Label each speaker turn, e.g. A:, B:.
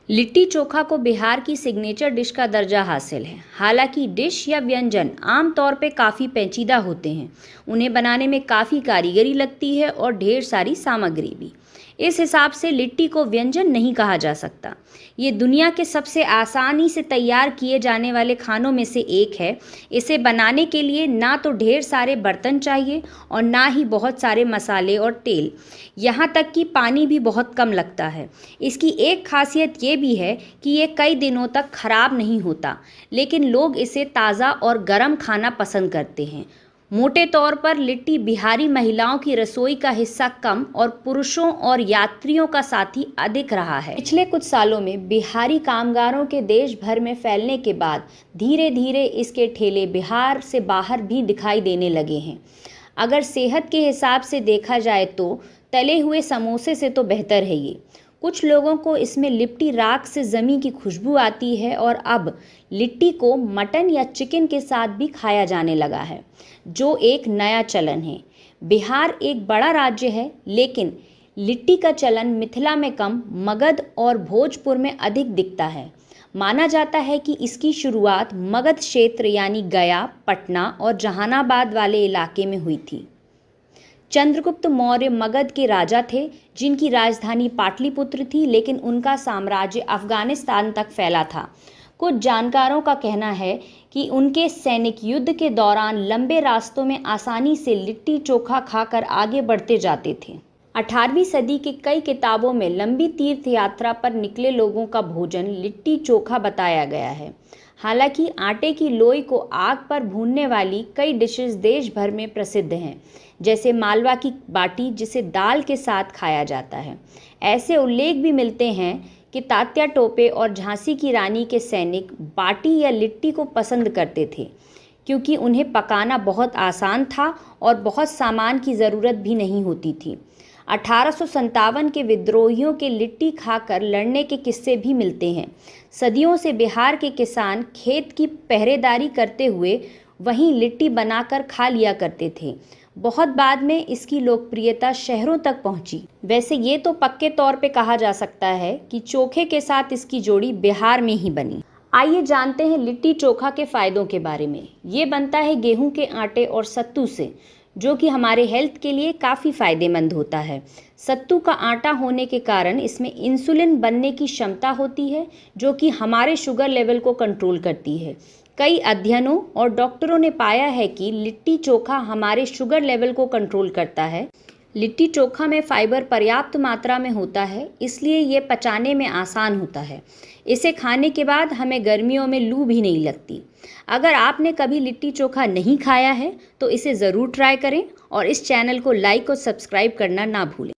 A: लिट्टी चोखा को बिहार की signature dish का दर्जा हासिल है। हालांकि डिश या व्यंजन आमतौर पे काफ़ी पेचीदा होते हैं। उन्हें बनाने में काफ़ी कारीगरी लगती है और ढेर सारी सामग्री भी। इस हिसाब से लिट्टी को व्यंजन नहीं कहा जा सकता। ये दुनिया के सबसे आसानी से तैयार किए जाने वाले खानों में से एक है। इसे बनाने के लिए ना तो ढेर सारे बर्तन चाहिए और ना ही बहुत सारे मसाले और तेल। यहाँ तक कि पानी भी बहुत कम लगता है। इसकी एक खासियत ये भी है कि ये कई दिनों तक खराब नहीं होता, लेकिन लोग इसे ताज़ा और गर्म खाना पसंद करते हैं। मोटे तौर पर लिट्टी बिहारी महिलाओं की रसोई का हिस्सा कम और पुरुषों और यात्रियों का साथी अधिक रहा है। पिछले कुछ सालों में बिहारी कामगारों के देश भर में फैलने के बाद धीरे धीरे इसके ठेले बिहार से बाहर भी दिखाई देने लगे हैं। अगर सेहत के हिसाब से देखा जाए तो तले हुए समोसे से तो बेहतर है ये। कुछ लोगों को इसमें लिट्टी राख से जमी की खुशबू आती है और अब लिट्टी को मटन या चिकन के साथ भी खाया जाने लगा है, जो एक नया चलन है। बिहार एक बड़ा राज्य है, लेकिन लिट्टी का चलन मिथिला में कम, मगध और भोजपुर में अधिक दिखता है। माना जाता है कि इसकी शुरुआत मगध क्षेत्र यानी गया, पटना और जहानाबाद वाले इलाके में हुई थी। चंद्रगुप्त मौर्य मगध के राजा थे, जिनकी राजधानी पाटलिपुत्र थी, लेकिन उनका साम्राज्य अफगानिस्तान तक फैला था। कुछ जानकारों का कहना है कि उनके सैनिक युद्ध के दौरान लंबे रास्तों में आसानी से लिट्टी चोखा खाकर आगे बढ़ते जाते थे। 18वीं सदी के कई किताबों में लंबी तीर्थ यात्रा पर निकले लोगों का भोजन लिट्टी चोखा बताया गया है। हालांकि आटे की लोई को आग पर भूनने वाली कई डिशेस देश भर में प्रसिद्ध हैं, जैसे मालवा की बाटी, जिसे दाल के साथ खाया जाता है। ऐसे उल्लेख भी मिलते हैं कि तात्या टोपे और झांसी की रानी के सैनिक बाटी या लिट्टी को पसंद करते थे, क्योंकि उन्हें पकाना बहुत आसान था और बहुत सामान की ज़रूरत भी नहीं होती थी। 1857 के विद्रोहियों के लिट्टी खाकर लड़ने के किस्से भी मिलते हैं। सदियों से बिहार के किसान खेत की पहरेदारी करते हुए वहीं लिट्टी बनाकर खा लिया करते थे। बहुत बाद में इसकी लोकप्रियता शहरों तक पहुंची। वैसे ये तो पक्के तौर पे कहा जा सकता है कि चोखे के साथ इसकी जोड़ी बिहार में ही बनी। आइए जानते हैं लिट्टी चोखा के फ़ायदों के बारे में। ये बनता है गेहूं के आटे और सत्तू से, जो कि हमारे हेल्थ के लिए काफ़ी फ़ायदेमंद होता है। सत्तू का आटा होने के कारण इसमें इंसुलिन बनने की क्षमता होती है, जो कि हमारे शुगर लेवल को कंट्रोल करती है। कई अध्ययनों और डॉक्टरों ने पाया है कि लिट्टी चोखा हमारे शुगर लेवल को कंट्रोल करता है। लिट्टी चोखा में फाइबर पर्याप्त मात्रा में होता है, इसलिए ये पचाने में आसान होता है। इसे खाने के बाद हमें गर्मियों में लू भी नहीं लगती। अगर आपने कभी लिट्टी चोखा नहीं खाया है तो इसे ज़रूर ट्राई करें और इस चैनल को लाइक और सब्सक्राइब करना ना भूलें।